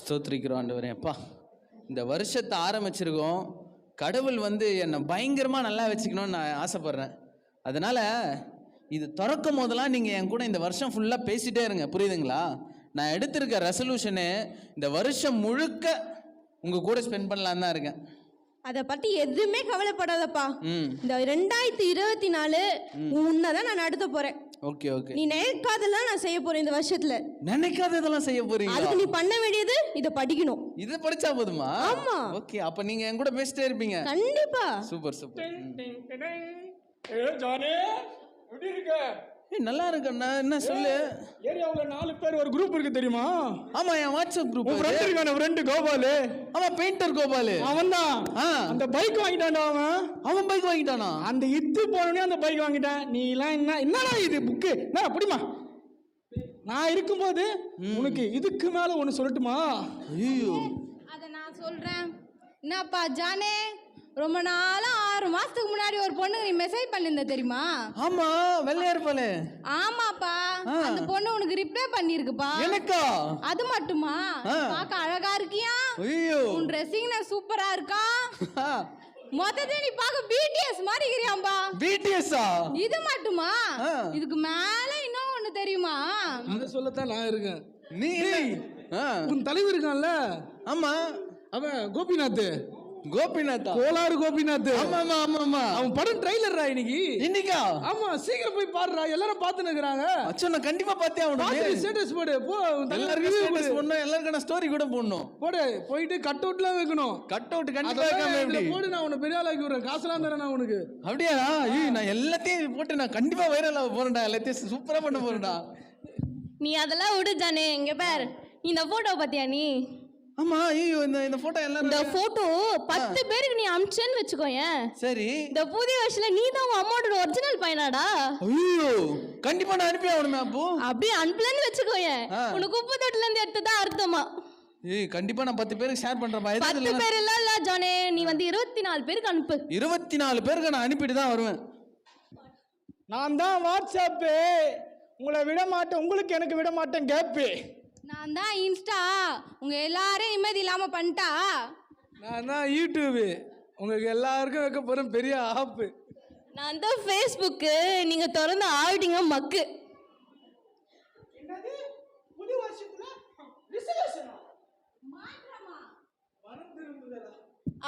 ஸ்தோத்திரிக்கிறோம் ஆண்டவரே. அப்பா, இந்த வருஷத்தை ஆரம்பிச்சிருக்கோம். கடவுள் என்னை பயங்கரமாக நல்லா வச்சுக்கணும்னு நான் ஆசைப்பட்றேன். அதனால் இது திறக்கும் போதெல்லாம் நீங்கள் என் கூட இந்த வருஷம் ஃபுல்லாக பேசிகிட்டே இருங்க, புரியுதுங்களா? நான் எடுத்திருக்க ரெசல்யூஷனு இந்த வருஷம் முழுக்க உங்கள் கூட ஸ்பெண்ட் பண்ணலான்னு தான் இருக்கேன். அதை பற்றி எதுவுமே கவலைப்படாதப்பா. இந்த 2024 உன்னதான் நான் நடத்த போறேன். Okay okay. நீ நினைக்காதெல்லாம் நான் செய்ய போறேன் இந்த வருஷத்துல. நினைக்காததெல்லாம் செய்ய போறீங்க? அதுக்கு நீ பண்ண வேண்டியது இதை படிக்கணும். இது படிச்சா போதுமா? ஆமா. ஓகே, அப்ப நீங்க என் கூட பேசிட்டே இருப்பீங்க. கண்டிப்பா. Super super. ஜானே, எப்படி இருக்க? நல்லா இருக்கண்ணா. என்ன சொல்லு? ஏரியாவுல 4 பேர் ஒரு குரூப் இருக்கு தெரியுமா? ஆமா, என் வாட்ஸ்அப் குரூப். ஃப்ரெண்ட் இருக்கானே, ஃப்ரெண்ட் கோபாலு. ஆமா, பெயிண்டர் கோபாலு. அவன் தான். அந்த பைக் வாங்கிட்டான்டா அவன் பைக் வாங்கிட்டானா? அந்த இத்து போனோடனே அந்த பைக் வாங்கிட்டான். நீ எல்லாம் என்னடா இது புக்கு என்ன அப்படிமா? நான் இருக்கும்போது உனக்கு இதுக்கு மேல ஒன்னு சொல்லட்டுமா? ஐயோ, அதை நான் சொல்றேன். என்னப்பா ஜானே, ரொம்ப நாளா 6 மாசத்துக்கு முன்னாடி ஒரு பொண்ணு நீ மெசேஜ் பண்ணிருந்த தெரியுமா? ஆமா, வெள்ளையா இருப்பாளே. ஆமாப்பா, அந்த பொண்ணு உனக்கு ரிப்ளை பண்ணிருக்குப்பா. எனக்கா? அது மட்டுமா, பார்க்க அழகா இருக்கியா? ஐயோ, உன் ட்ரெஸ்ஸிங் சூப்பரா இருக்கா. மொத்தத்தை நீ பார்க்க பிடிஎஸ் மாதிரி இருக்கிறியாம்பா. பிடிஎஸ்ஸா? இது மட்டுமா, இதுக்கு மேல இன்னும் ஒண்ணு தெரியுமா? அதை சொல்லத்தான் நான் இருக்கேன். நீ உன் தலைவர் இருக்கான்ல? ஆமா, அவன் கோபிநாத். கோபிநாத், கோலாறு கோபிநாத். ஆமா ஆமா ஆமா ஆமா. அவன் படம் ட்ரைலர்ரா இன்னைக்கா? ஆமா, சீக்கிரம் போய் பாருடா, எல்லாரும் பார்த்துன்னு இருக்காங்க. அச்சோ, நான் கண்டிப்பா பார்த்தே ஆகணும். ஸ்டேட்டஸ் போடு, போ. எல்லாருக்கும் ஸ்டேட்டஸ் போடணும், எல்லாருக்கும் ஸ்டோரி கூட போடணும். போடு, போயிட்டு கட் அவுட்லாம் வைக்கணும். கட் அவுட் கண்டிப்பா வைக்காம எப்படி போடு? நான் உன்னை பெரிய ஆளாக்கி விடுறேன், காசுலாம் தரேன் நான் உனக்கு. அப்படியா? நான் எல்லாத்தையும் போட்டு நான் கண்டிப்பா வைரல் ஆக போறேன்டா, எல்லாத்தையும் சூப்பரா பண்ண போறேன்டா. நீ அதெல்லாம் விடு ஜானே. இங்க பார், இந்த போட்டோ பாத்தியா நீ? ஆமா. ஐயோ, இந்த போட்டோ எல்லாம், இந்த போட்டோ 10 பேருக்கு நீ அனுப்பிச்சேன்னு வச்சுக்கோயேன். சரி, இந்த புதிய வருஷத்துல நீ தான் உன் அம்மாவோட ஒரிஜினல் பையனாடா. ஐயோ, கண்டிப்பா நான் அனுப்பி ஆகணுமே. அப்போ அப்படியே அனுப்பலன்னு வச்சுக்கோயேன், உனக்கு குப்பை தொட்டில இருந்து எடுத்ததா அர்த்தமா? கண்டிப்பா நான் 10 பேருக்கு ஷேர் பண்றேன். 10 பேர் இல்ல ஜானே, நீ 24 பேருக்கு அனுப்பு. 24 பேருக்கு நான் அனுப்பிட்டு தான் வருவேன். நான் தான் வாட்ஸ்அப்பு உங்களை விட மாட்டேன், உங்களுக்கு எனக்கு விட மாட்டேன் கேப்பு. நான் தான் இன்ஸ்டா உங்க எல்லாரையும் நிம்மதி இல்லாம பண்ணிட்டா. நான் தான் யூடியூபு உங்களுக்கு எல்லாருக்கும் வைக்க போறேன் பெரிய ஆப்பு. நான் தான் ஃபேஸ்புக்கு நீங்க திறந்து ஆடிங்க மக்கு.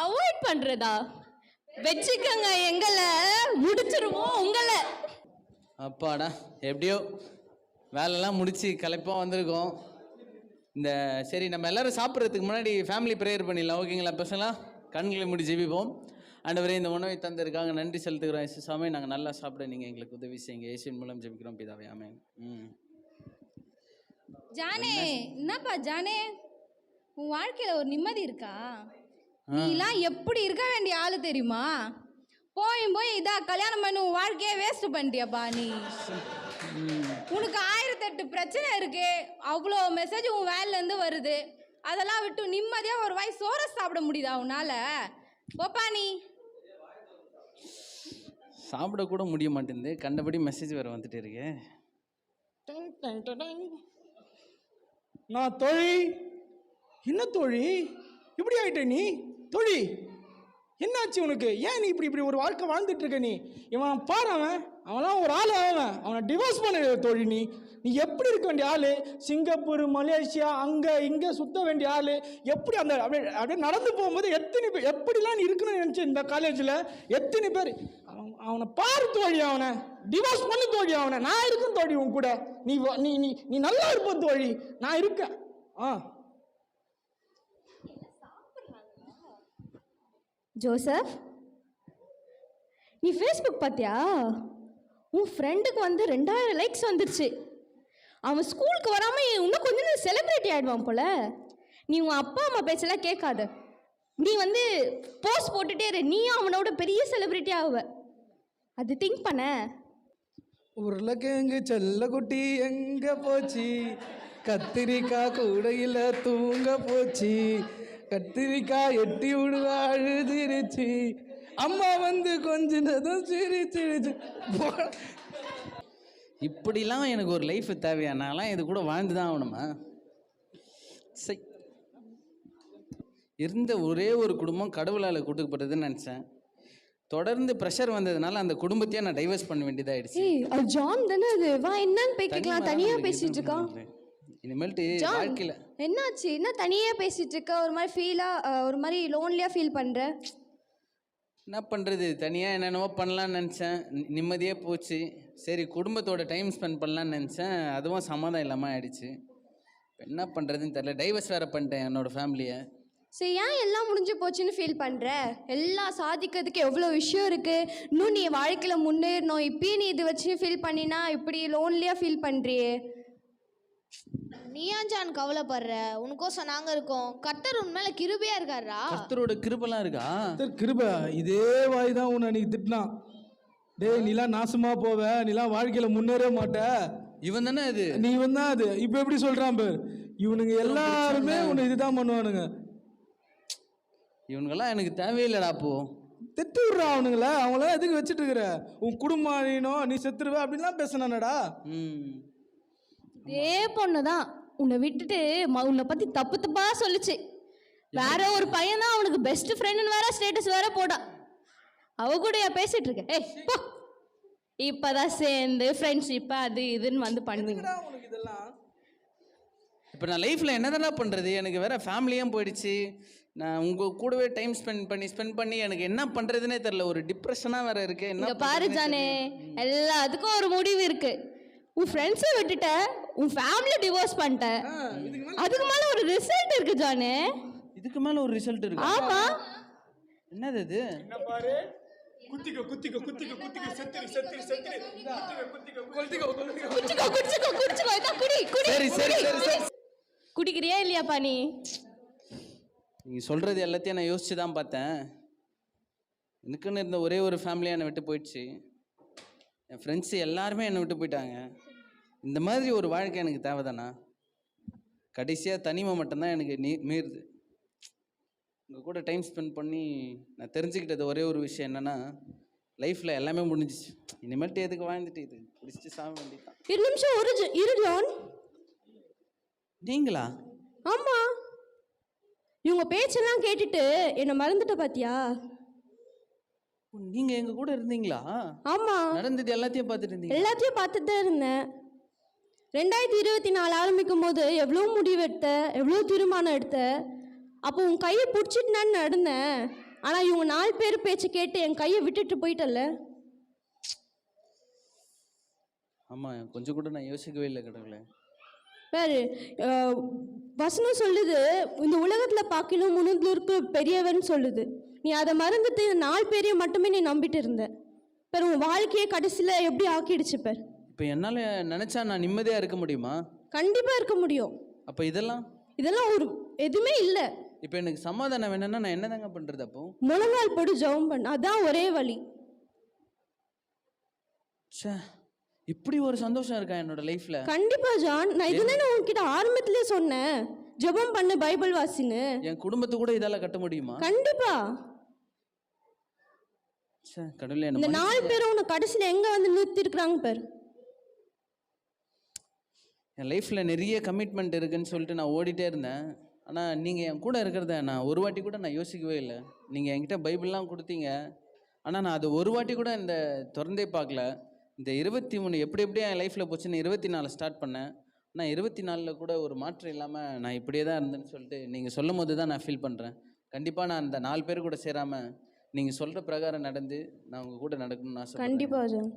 அவாய்ட் பண்றதா? வச்சுக்கங்க, எங்களை முடிச்சிருவோம் உங்களை. அப்பாடா, எப்படியோ வேலைலாம் முடிச்சு களைப்பாக வந்திருக்கோம். சரி, நம்ம எல்லாரும் சாப்பிட்றதுக்கு முன்னாடி ஃபேமிலி ப்ரேயர் பண்ணிடலாம், ஓகேங்களா? பசங்களா கண்களை மூடி ஜெபிப்போம். ஆண்டவரே, இந்த உணவை தந்திருக்காங்க, நன்றி செலுத்துக்கிறோம். இயேசு சாமி, நாங்கள் நல்லா சாப்பிட நீங்கள் எங்களுக்கு உதவி செய்யுங்க. இயேசுவின் மூலம் ஜெபிக்கிறோம் பிதாவே, ஆமென். ஜானே, என்னப்பா ஜானே, உன் வாழ்க்கையில ஒரு நிம்மதி இருக்கா? நீலாம் எப்படி இருக்க வேண்டிய ஆளு தெரியுமா? போய் இதா கல்யாணம் பண்ணி உன் வாழ்க்கையே வேஸ்ட் பண்ணிட்டியாப்பா நீ. உனக்கு 1008 பிரச்சனை இருக்கு, அவ்வளோ மெசேஜ் உன் வேலையிலேருந்து வருது. அதெல்லாம் விட்டு நிம்மதியாக ஒரு வாய் சோற சாப்பிட முடியுதா உன்னால? போப்பா நீ. சாப்பிட கூட முடிய மாட்டேங்குது, கண்டபடி மெசேஜ் வேறு வந்துட்டு இருக்கு. நான் தோழி, என்ன தோழி இப்படி ஆயிட்ட நீ? தோழி, என்னாச்சு உனக்கு? ஏன் நீ இப்படி ஒரு வாழ்க்கை வாழ்ந்துட்டு இருக்க? நீ இவன் பாரு, அவன்லாம் ஒரு ஆள். அவனை டிவோர்ஸ் பண்ண தோழி. நீ எப்படி இருக்க வேண்டிய ஆள்? சிங்கப்பூர், மலேசியா, அங்கே இங்கே சுற்ற வேண்டிய ஆள். எப்படி அந்த அப்படியே நடந்து போகும்போது எத்தனை பேர் எப்படிலாம் நீ இருக்கணும்னு நினச்சி இந்த காலேஜில் எத்தனை பேர். அவனை பாரு தோழி, அவனை டிவோர்ஸ் பண்ணு தோழி. அவனை நான் இருக்கேன் தோழி உன் கூட. நீ நீ நீ நீ நல்லா இருப்ப தோழி, நான் இருக்கேன். ஜோசப், நீ ஃபேஸ்புக் பார்த்தியா? உன் ஃப்ரெண்டுக்கு 2000 லைக்ஸ் வந்துருச்சு. அவன் ஸ்கூலுக்கு வராமல் இன்னும் கொஞ்சம் செலிப்ரிட்டி ஆகிடுவான் போல. நீ உன் அப்பா அம்மா பேச்செல்லாம் கேட்காத. நீ போஸ்ட் போட்டுட்டே இரு, நீயும் அவனோட பெரிய செலிப்ரிட்டி ஆகுவ. அது திங்க் பண்ண. உருளைக்கிழங்கு செல்ல குட்டி எங்கே போச்சு? கத்திரிக்காய் கூடையில் தூங்க போச்சு. கத்திரிக்காய் எட்டி விடுவா அழுதிருச்சு. அம்மா கொஞ்சினதும் சிரிச்சிருச்சு. இப்படிலாம் எனக்கு ஒரு லைஃப் தேவையா? நான்லாம் இது கூட வாழ்ந்து தான் ஆகணுமா? சரி, இருந்த ஒரே ஒரு குடும்பம் கடவுளால் கொடுக்கப்படுதுன்னு நினச்சேன். தொடர்ந்து ப்ரெஷர் வந்ததுனால அந்த குடும்பத்தையே நான் டைவர்ஸ் பண்ண வேண்டியதாகிடுச்சு. ஏய் அது ஜான் தானே அது, வா என்னன்னு போய் கேட்கலாம். தனியா பேசிட்டு இருக்கான். இனிமேல்ட்டு ஜான் வாழ்க்கையில் என்னாச்சு? என்ன தனியா பேசிட்டு இருக்க? ஒரு மாதிரி ஃபீலா, ஒரு மாதிரி லோன்லியா ஃபீல் பண்ற? என்ன பண்ணுறது, தனியாக என்னென்னவோ பண்ணலான்னு நினச்சேன், நிம்மதியாக போச்சு. சரி குடும்பத்தோட டைம் ஸ்பெண்ட் பண்ணலான்னு நினச்சேன், அதுவும் சமாதானம் இல்லாமல் ஆயிடுச்சு. இப்ப என்ன பண்ணுறதுன்னு தெரில, டைவர்ஸ் வேறு பண்ணிட்டேன் என்னோடய ஃபேமிலியை. சரி ஏன் எல்லாம் முடிஞ்சு போச்சுன்னு ஃபீல் பண்ற? எல்லாம் சாதிக்கிறதுக்கு எவ்வளோ விஷயம் இருக்கு. இன்னும் நீ வாழ்க்கையில முன்னேறணும். இப்பயும் நீ இது வச்சு ஃபீல் பண்ணினா இப்படி லோன்லியா ஃபீல் பண்றியே. நீ ஏன் ஜான் கவலைப்படுற? உனக்கோசம் நாங்க இருக்கோம். கர்த்தர் உன் மேல கிருபையா இருக்காரா? கர்த்தரோட கிருபெல்லாம் இருக்கா? கிருப இதே வாய் தான் உன்னை அன்னைக்கு திட்டினான். டேய் நீலாம் நாசமா போவ, நீலாம் வாழ்க்கையில முன்னேற மாட்ட, இவன் தானே அது. நீ இவன் தான் அது. இப்போ எப்படி சொல்றான் பேர்? இவனுங்க எல்லாருமே உன்னை இதுதான் பண்ணுவானுங்க. இவனுங்கெல்லாம் எனக்கு தேவையில்லடா. அப்போ திட்டு விடுறா அவனுங்கள. அவங்களாம் எதுக்கு வச்சுட்டு இருக்கிற? உன் குடும்பம் அழியணும், நீ செத்துருவ அப்படின்லாம் பேசினானடா. இதே பொண்ணு தான் உன்னை விட்டுட்டு உன்னை பத்தி தப்பு தப்பா சொல்லுச்சு. வேற ஒரு பையன் தான் அவனுக்கு பெஸ்ட் ஃப்ரெண்டுன்னு வேற ஸ்டேட்டஸ் வேற போடா. அவ கூட பேசிட்டு இருக்க. ஏய் போ, இப்பதான் சேர்ந்து ஃப்ரெண்ட்ஷிப் அது இதுன்னு வந்து பண்ணுவீங்க. உனக்கு இதெல்லாம் இப்போ நான் லைஃப்பில் என்ன தானே பண்ணுறது? எனக்கு வேற ஃபேமிலியும் போயிடுச்சு. நான் உங்கள் கூடவே டைம் ஸ்பெண்ட் பண்ணி எனக்கு என்ன பண்ணுறதுனே தெரில. ஒரு டிப்ரெஷனாக வேற இருக்கு. என்ன பாரு ஜானே, எல்லாத்துக்கும் ஒரு முடிவு இருக்கு. உன் ஃப்ரெண்ட்ஸை விட்டுட்ட, உன் ஃபேமிலி டிவோர்ஸ் பண்ணிட்ட, அதுக்கு மேல ஒரு ரிசல்ட் இருக்கு ஜானே. இதுக்கு மேலே ஒரு ரிசல்ட் இருக்கு? ஆமா. என்னது இது? என்ன பாரு, குத்திக்க குத்திக்க குத்திக்க குத்திக்க செத்துரு செத்துரு செத்துரு குத்திக்க குத்திக்க கொளுத்திக்க குடிச்சுக்கோ குடிச்சுக்கோ குடிச்சுக்கோ. இதான் குடி குடி. சரி சரி சரி சரி. குடிக்கிறியா இல்லையாப்பா நீ? நீங்கள் சொல்கிறது எல்லாத்தையும் நான் யோசிச்சு தான் பார்த்தேன். எனக்குன்னு இருந்த ஒரே ஒரு ஃபேமிலியாக என்னை விட்டு போயிடுச்சு. என் ஃப்ரெண்ட்ஸு எல்லாருமே என்னை விட்டு போயிட்டாங்க. இந்த மாதிரி ஒரு வாழ்க்கை எனக்கு தேவைதானா? கடைசியாக தனிமை மட்டும்தான் எனக்கு மீறுது. உங்கள் கூட டைம் ஸ்பெண்ட் பண்ணி நான் தெரிஞ்சுக்கிட்டது ஒரே ஒரு விஷயம் என்னென்னா, லைஃப்பில் எல்லாமே முடிஞ்சிச்சு. இனிமேல்ட்டு எதுக்கு வாழ்ந்துட்டு இது குடிச்சிட்டு சாக வேண்டியதான். ஒரு நிமிஷம் இரு ஜான். நீங்களா? ஆமா, இவங்க பேச்செல்லாம் கேட்டுட்டு என்ன மறந்துட்ட பாத்தியா? நீங்க எங்க கூட இருந்தீங்களா? ஆமா, நடந்தது எல்லாத்தையும் பார்த்துட்டு இருந்தீங்க? எல்லாத்தையும் பார்த்துட்டு தான் இருந்தேன். 2024 ஆரம்பிக்கும் போது எவ்வளோ முடிவு எடுத்த, எவ்வளோ தீர்மானம் எடுத்த. அப்போ உன் கையை பிடிச்சிட்டு நான் நடந்தேன். ஆனால் இவங்க 4 பேர் பேச்சு கேட்டு என் கையை விட்டுட்டு போயிட்டல. ஆமாம், கொஞ்சம் கூட நான் யோசிக்கவே இல்லை கடவுளே. வேறு வசனம் சொல்லுது, இந்த உலகத்தில் பார்க்கணும் முன்னுக்கு பெரியவன் சொல்லுது. நீ அதை மறந்துட்டு 4 பேரையும் மட்டுமே நீ நம்பிட்டு இருந்த. பேர் உன் வாழ்க்கையை கடைசியில் எப்படி ஆக்கிடுச்சு பேர். இப்போ என்னால் நினச்சா நான் நிம்மதியாக இருக்க முடியுமா? கண்டிப்பாக இருக்க முடியும். அப்போ இதெல்லாம் ஒரு எதுவுமே இல்லை. இப்போ எனக்கு சமாதானம் வேணும்னா நான் என்ன தாங்க பண்ணுறது? அப்போ முழங்கால் போட்டு ஜெபம் பண்ண, அதான் ஒரே வழி. சே, இப்படி ஒரு சந்தோஷம் இருக்கா என்னோட லைஃப்ல? கண்டிப்பா ஜான், நான் இதுதானே உன்கிட்ட ஆரம்பத்திலே சொன்னேன், ஜெபம் பண்ணு, பைபிள் வாசின்னு. என் குடும்பத்தை கூட இதால கட்ட முடியுமா? கண்டிப்பா. சே கடவுளே, இந்த 4 பேரும் உன்னை கடைசியில் எங்க வந்து நிறுத்தி இருக்கிறாங்க பேர். என் லைஃப்பில் நிறைய கமிட்மெண்ட் இருக்குன்னு சொல்லிட்டு நான் ஓடிட்டே இருந்தேன். ஆனால் நீங்கள் என் கூட இருக்கிறத நான் ஒரு வாட்டி கூட நான் யோசிக்கவே இல்லை. நீங்கள் என்கிட்ட பைபிள்லாம் கொடுத்தீங்க, ஆனால் நான் அது ஒரு வாட்டி கூட இந்த திறந்தே பார்க்கல. இந்த 23 எப்படி என் லைஃப்பில் போச்சுன்னு 24 ஸ்டார்ட் பண்ணேன். ஆனால் 24 கூட ஒரு மாற்றம் இல்லாமல் நான் இப்படியே தான் இருந்தேன்னு சொல்லிட்டு நீங்கள் சொல்லும் போது தான் நான் ஃபீல் பண்ணுறேன். கண்டிப்பாக நான் அந்த 4 பேர் கூட சேராமல் நீங்கள் சொல்கிற பிரகாரம் நடந்து நான் உங்கள் கூட நடக்கணும்னு ஆசை. கண்டிப்பாக ஜான்.